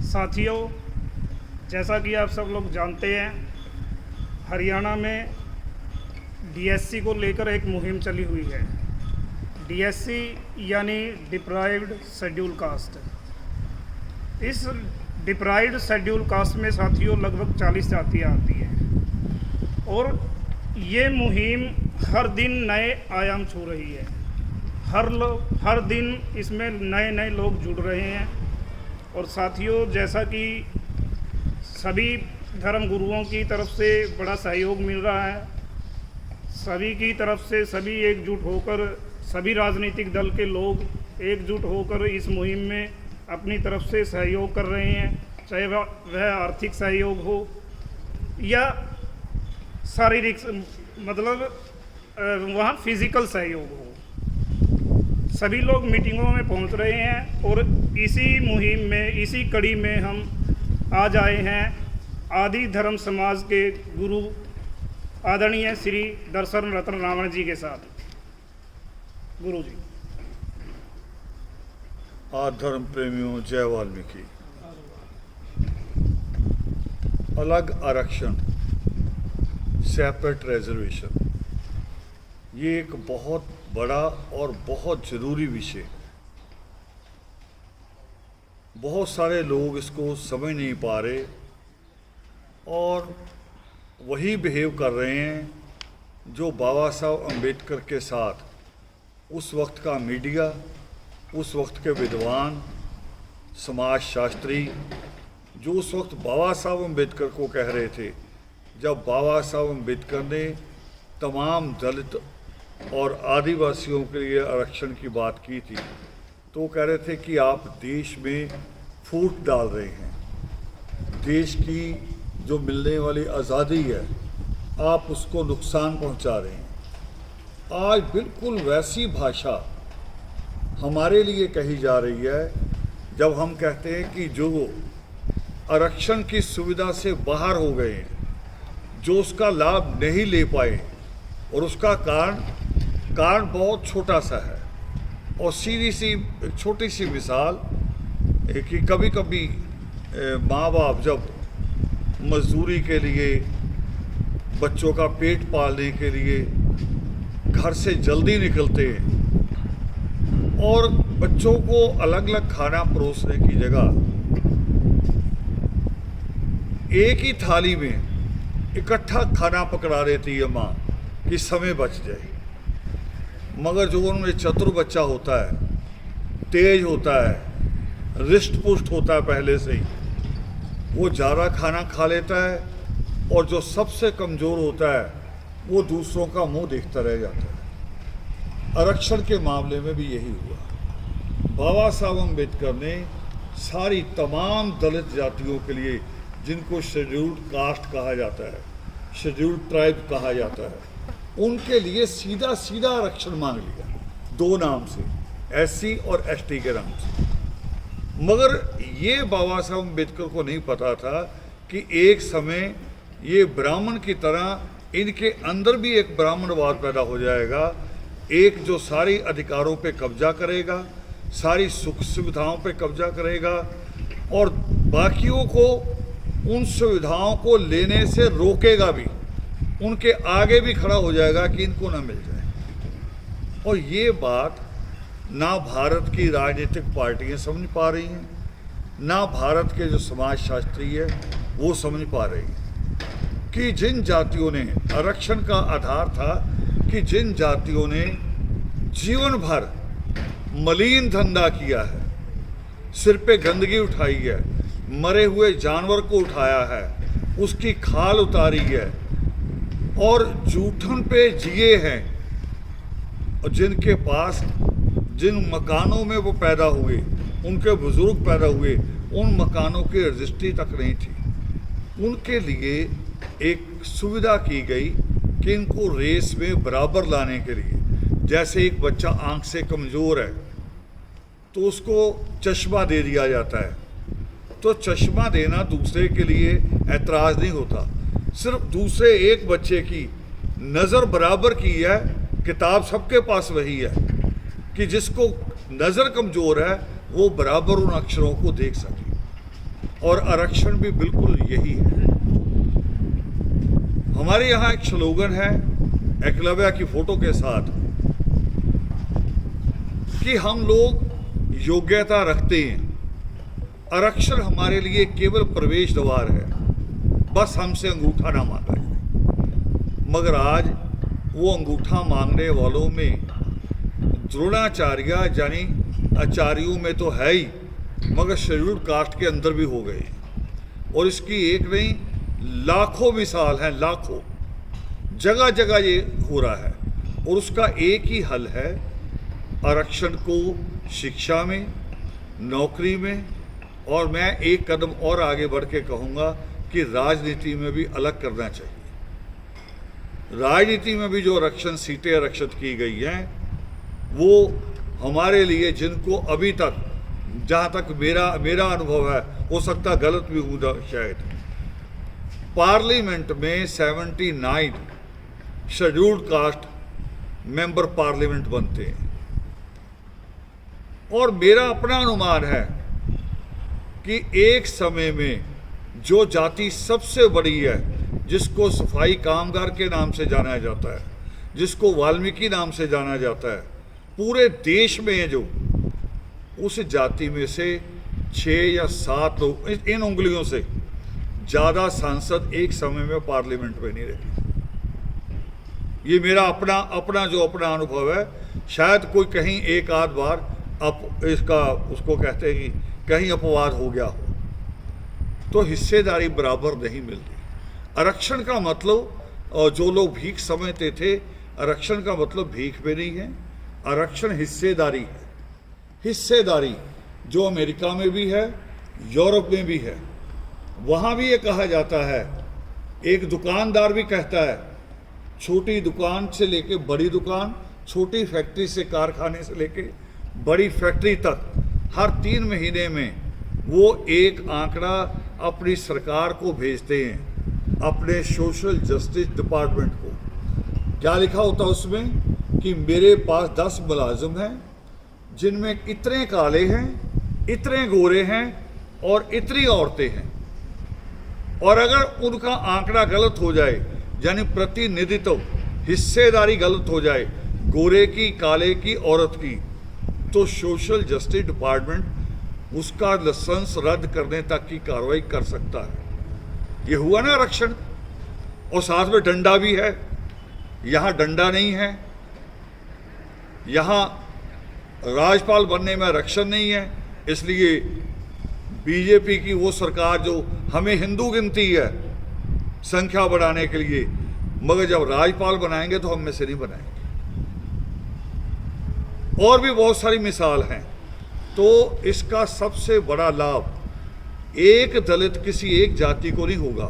साथियों, जैसा कि आप सब लोग जानते हैं, हरियाणा में डीएससी को लेकर एक मुहिम चली हुई है। डीएससी यानी डिप्राइव्ड शेड्यूल कास्ट। इस डिप्राइव्ड शेड्यूल कास्ट में साथियों लगभग 40 जातियाँ आती हैं और ये मुहिम हर दिन नए आयाम छू रही है। हर दिन इसमें नए नए लोग जुड़ रहे हैं। और साथियों, जैसा कि सभी धर्म गुरुओं की तरफ से बड़ा सहयोग मिल रहा है, सभी की तरफ से सभी एकजुट होकर, सभी राजनीतिक दल के लोग एकजुट होकर इस मुहिम में अपनी तरफ से सहयोग कर रहे हैं, चाहे वह आर्थिक सहयोग हो या शारीरिक, मतलब वहाँ फिजिकल सहयोग हो। सभी लोग मीटिंगों में पहुंच रहे हैं और इसी मुहिम में, इसी कड़ी में हम आज आए हैं आदि धर्म समाज के गुरु आदरणीय श्री दर्शन रत्न रावण जी के साथ। गुरु जी। धर्म प्रेमियों, जय वाल्मीकि। अलग आरक्षण, सेपरेट रिजर्वेशन, ये एक बहुत बड़ा और बहुत ज़रूरी विषय। बहुत सारे लोग इसको समझ नहीं पा रहे और वही बिहेव कर रहे हैं जो बाबा साहब अम्बेडकर के साथ उस वक्त का मीडिया, उस वक्त के विद्वान, समाज शास्त्री, जो उस वक्त बाबा साहब अम्बेडकर को कह रहे थे। जब बाबा साहब अम्बेडकर ने तमाम दलित और आदिवासियों के लिए आरक्षण की बात की थी, तो कह रहे थे कि आप देश में फूट डाल रहे हैं, देश की जो मिलने वाली आज़ादी है आप उसको नुकसान पहुंचा रहे हैं। आज बिल्कुल वैसी भाषा हमारे लिए कही जा रही है जब हम कहते हैं कि जो आरक्षण की सुविधा से बाहर हो गए हैं, जो उसका लाभ नहीं ले पाए, और उसका कारण बहुत छोटा सा है। और सीधी सी एक छोटी सी मिसाल कि कभी कभी माँ बाप जब मजदूरी के लिए, बच्चों का पेट पालने के लिए घर से जल्दी निकलते हैं और बच्चों को अलग अलग खाना परोसने की जगह एक ही थाली में इकट्ठा खाना पकड़ा देती है माँ कि समय बच जाए। मगर जो उनमें चतुर बच्चा होता है, तेज होता है, रिष्ट पुष्ट होता है पहले से ही, वो ज़्यादा खाना खा लेता है और जो सबसे कमज़ोर होता है वो दूसरों का मुंह देखता रह जाता है। आरक्षण के मामले में भी यही हुआ। बाबा साहब अम्बेडकर ने सारी तमाम दलित जातियों के लिए, जिनको शेड्यूल्ड कास्ट कहा जाता है, शेड्यूल्ड ट्राइब कहा जाता है, उनके लिए सीधा सीधा आरक्षण मांग लिया, दो नाम से, एससी और एसटी के नाम से। मगर ये बाबा साहब अम्बेडकर को नहीं पता था कि एक समय ये ब्राह्मण की तरह इनके अंदर भी एक ब्राह्मणवाद पैदा हो जाएगा, एक जो सारी अधिकारों पे कब्जा करेगा, सारी सुख सुविधाओं पे कब्जा करेगा और बाकियों को उन सुविधाओं को लेने से रोकेगा भी, उनके आगे भी खड़ा हो जाएगा कि इनको ना मिल जाए। और ये बात ना भारत की राजनीतिक पार्टियां समझ पा रही हैं, ना भारत के जो समाज शास्त्री है वो समझ पा रही हैं कि जिन जातियों ने, आरक्षण का आधार था कि जिन जातियों ने जीवन भर मलिन धंधा किया है, सिर पे गंदगी उठाई है, मरे हुए जानवर को उठाया है, उसकी खाल उतारी है और जूठन पे जिए हैं, और जिनके पास, जिन मकानों में वो पैदा हुए, उनके बुजुर्ग पैदा हुए, उन मकानों की रजिस्ट्री तक नहीं थी, उनके लिए एक सुविधा की गई कि इनको रेस में बराबर लाने के लिए, जैसे एक बच्चा आंख से कमज़ोर है तो उसको चश्मा दे दिया जाता है, तो चश्मा देना दूसरे के लिए ऐतराज़ नहीं होता, सिर्फ दूसरे एक बच्चे की नज़र बराबर की है, किताब सबके पास वही है कि जिसको नज़र कमज़ोर है वो बराबर उन अक्षरों को देख सके। और आरक्षण भी बिल्कुल यही है। हमारे यहाँ एक स्लोगन है एकलव्य की फोटो के साथ कि हम लोग योग्यता रखते हैं, आरक्षण हमारे लिए केवल प्रवेश द्वार है, बस हमसे अंगूठा ना मांगा जाए। मगर आज वो अंगूठा मांगने वालों में द्रोणाचार्य यानी आचार्यों में तो है ही, मगर शेड्यूल्ड कास्ट के अंदर भी हो गए और इसकी एक नहीं लाखों मिसाल हैं, लाखों जगह जगह ये हो रहा है। और उसका एक ही हल है, आरक्षण को शिक्षा में, नौकरी में, और मैं एक कदम और आगे बढ़ के कहूँगा कि राजनीति में भी अलग करना चाहिए। राजनीति में भी जो आरक्षण सीटें आरक्षित की गई हैं वो हमारे लिए, जिनको अभी तक, जहाँ तक मेरा अनुभव है, हो सकता गलत भी हुआ शायद, पार्लियामेंट में 79 शेड्यूल्ड कास्ट मेंबर पार्लियामेंट बनते हैं। और मेरा अपना अनुमान है कि एक समय में जो जाति सबसे बड़ी है, जिसको सफाई कामगार के नाम से जाना जाता है, जिसको वाल्मीकि नाम से जाना जाता है, पूरे देश में है जो, उस जाति में से 6 या 7 लोग, इन उंगलियों से ज़्यादा सांसद एक समय में पार्लियामेंट में नहीं रहे। ये मेरा अपना अनुभव है। शायद कोई कहीं एक आध बार उसको कहते हैं कि कहीं अपवाद हो गया हो, तो हिस्सेदारी बराबर नहीं मिलती। आरक्षण का मतलब, जो लोग भीख समझते थे, आरक्षण का मतलब भीख में नहीं है, आरक्षण हिस्सेदारी है। हिस्सेदारी जो अमेरिका में भी है, यूरोप में भी है। वहाँ भी ये कहा जाता है, एक दुकानदार भी कहता है, छोटी दुकान से लेके बड़ी दुकान, छोटी फैक्ट्री से कारखाने से लेके बड़ी फैक्ट्री तक, हर 3 महीने में वो एक आंकड़ा अपनी सरकार को भेजते हैं, अपने सोशल जस्टिस डिपार्टमेंट को। क्या लिखा होता है उसमें कि मेरे पास 10 मुलाजिम हैं जिनमें इतने काले हैं, इतने गोरे हैं और इतनी औरतें हैं। और अगर उनका आंकड़ा गलत हो जाए, यानी प्रतिनिधित्व, हिस्सेदारी गलत हो जाए, गोरे की, काले की, औरत की, तो सोशल जस्टिस डिपार्टमेंट उसका लाइसेंस रद्द करने तक की कार्रवाई कर सकता है। ये हुआ ना आरक्षण, और साथ में डंडा भी है। यहाँ डंडा नहीं है, यहाँ राज्यपाल बनने में आरक्षण नहीं है। इसलिए बीजेपी की वो सरकार जो हमें हिंदू गिनती है संख्या बढ़ाने के लिए, मगर जब राज्यपाल बनाएंगे तो हम में से नहीं बनाएंगे। और भी बहुत सारी मिसाल हैं। तो इसका सबसे बड़ा लाभ एक दलित, किसी एक जाति को नहीं होगा।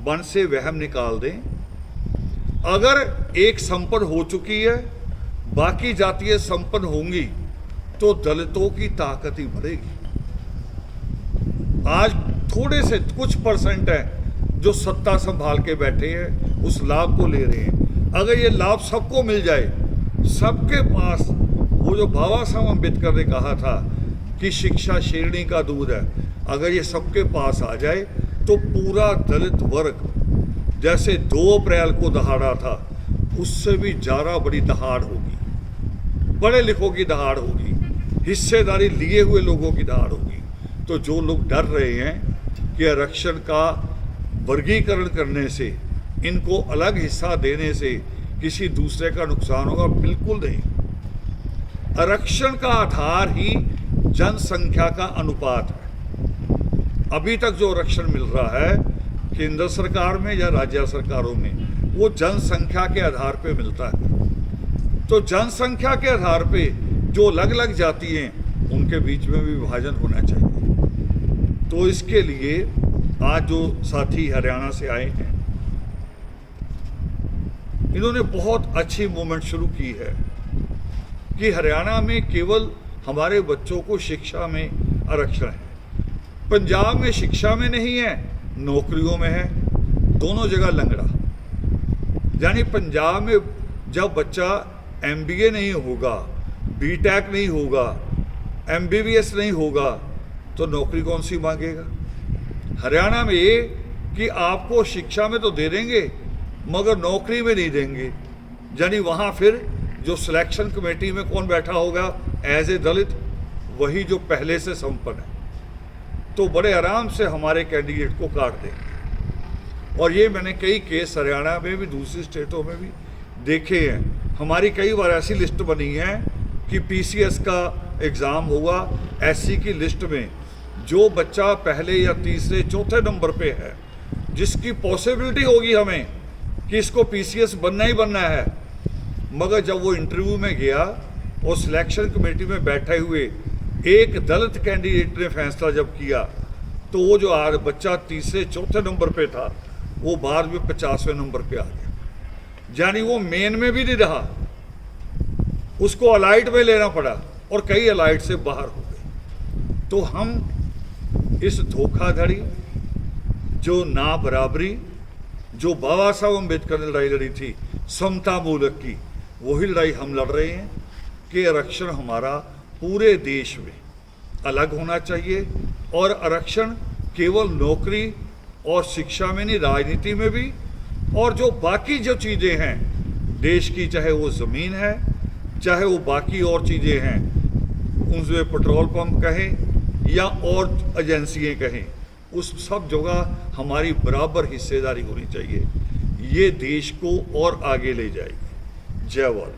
मन से वहम निकाल दें, अगर एक संपन्न हो चुकी है, बाकी जातियां संपन्न होंगी, तो दलितों की ताकत ही बढ़ेगी। आज थोड़े से कुछ परसेंट हैं जो सत्ता संभाल के बैठे हैं, उस लाभ को ले रहे हैं। अगर ये लाभ सबको मिल जाए, सबके पास, वो जो बाबा साहब अम्बेडकर ने कहा था कि शिक्षा शेरनी का दूध है, अगर ये सबके पास आ जाए तो पूरा दलित वर्ग, जैसे 2 अप्रैल को दहाड़ा था, उससे भी ज़्यादा बड़ी दहाड़ होगी, बड़े लिखों की दहाड़ होगी, हिस्सेदारी लिए हुए लोगों की दहाड़ होगी। तो जो लोग डर रहे हैं कि आरक्षण का वर्गीकरण करने से, इनको अलग हिस्सा देने से किसी दूसरे का नुकसान होगा, बिल्कुल नहीं। आरक्षण का आधार ही जनसंख्या का अनुपात है। अभी तक जो आरक्षण मिल रहा है केंद्र सरकार में या राज्य सरकारों में, वो जनसंख्या के आधार पे मिलता है। तो जनसंख्या के आधार पे जो अलग अलग जाति हैं, उनके बीच में भी विभाजन होना चाहिए। तो इसके लिए आज जो साथी हरियाणा से आए हैं, इन्होंने बहुत अच्छी मूवमेंट शुरू की है कि हरियाणा में केवल हमारे बच्चों को शिक्षा में आरक्षण है। पंजाब में शिक्षा में नहीं है, नौकरियों में है, दोनों जगह लंगड़ा। यानी पंजाब में जब बच्चा MBA नहीं होगा, BTech नहीं होगा, MBBS नहीं होगा, तो नौकरी कौन सी मांगेगा। हरियाणा में ये कि आपको शिक्षा में तो दे देंगे मगर नौकरी में नहीं देंगे, यानी वहाँ फिर जो सिलेक्शन कमेटी में कौन बैठा होगा एज ए दलित, वही जो पहले से संपन्न है, तो बड़े आराम से हमारे कैंडिडेट को काट देंगे। और ये मैंने कई केस हरियाणा में भी दूसरी स्टेटों में भी देखे हैं। हमारी कई बार ऐसी लिस्ट बनी है कि पीसीएस का एग्ज़ाम हुआ, एससी की लिस्ट में जो बच्चा पहले या तीसरे चौथे नंबर पे है, जिसकी पॉसिबिलिटी होगी हमें कि इसको पीसीएस बनना ही बनना है, मगर जब वो इंटरव्यू में गया और सिलेक्शन कमेटी में बैठे हुए एक दलित कैंडिडेट ने फैसला जब किया, तो वो जो आज बच्चा तीसरे चौथे नंबर पे था वो बाद में 50वें नंबर पे आ गया, यानी वो मेन में भी नहीं रहा, उसको अलाइट में लेना पड़ा और कई अलाइट से बाहर हो गए। तो हम इस धोखाधड़ी, जो ना बराबरी, जो बाबा साहब अम्बेडकर ने लड़ाई लड़ी थी समता मूलक की, वही लड़ाई हम लड़ रहे हैं कि आरक्षण हमारा पूरे देश में अलग होना चाहिए। और आरक्षण केवल नौकरी और शिक्षा में नहीं, राजनीति में भी, और जो बाकी जो चीज़ें हैं देश की, चाहे वो ज़मीन है, चाहे वो बाकी और चीज़ें हैं, उनमें पेट्रोल पंप कहें या और एजेंसियाँ कहें, उस सब जगह हमारी बराबर हिस्सेदारी होनी चाहिए। ये देश को और आगे ले जाएगी। जय वाल।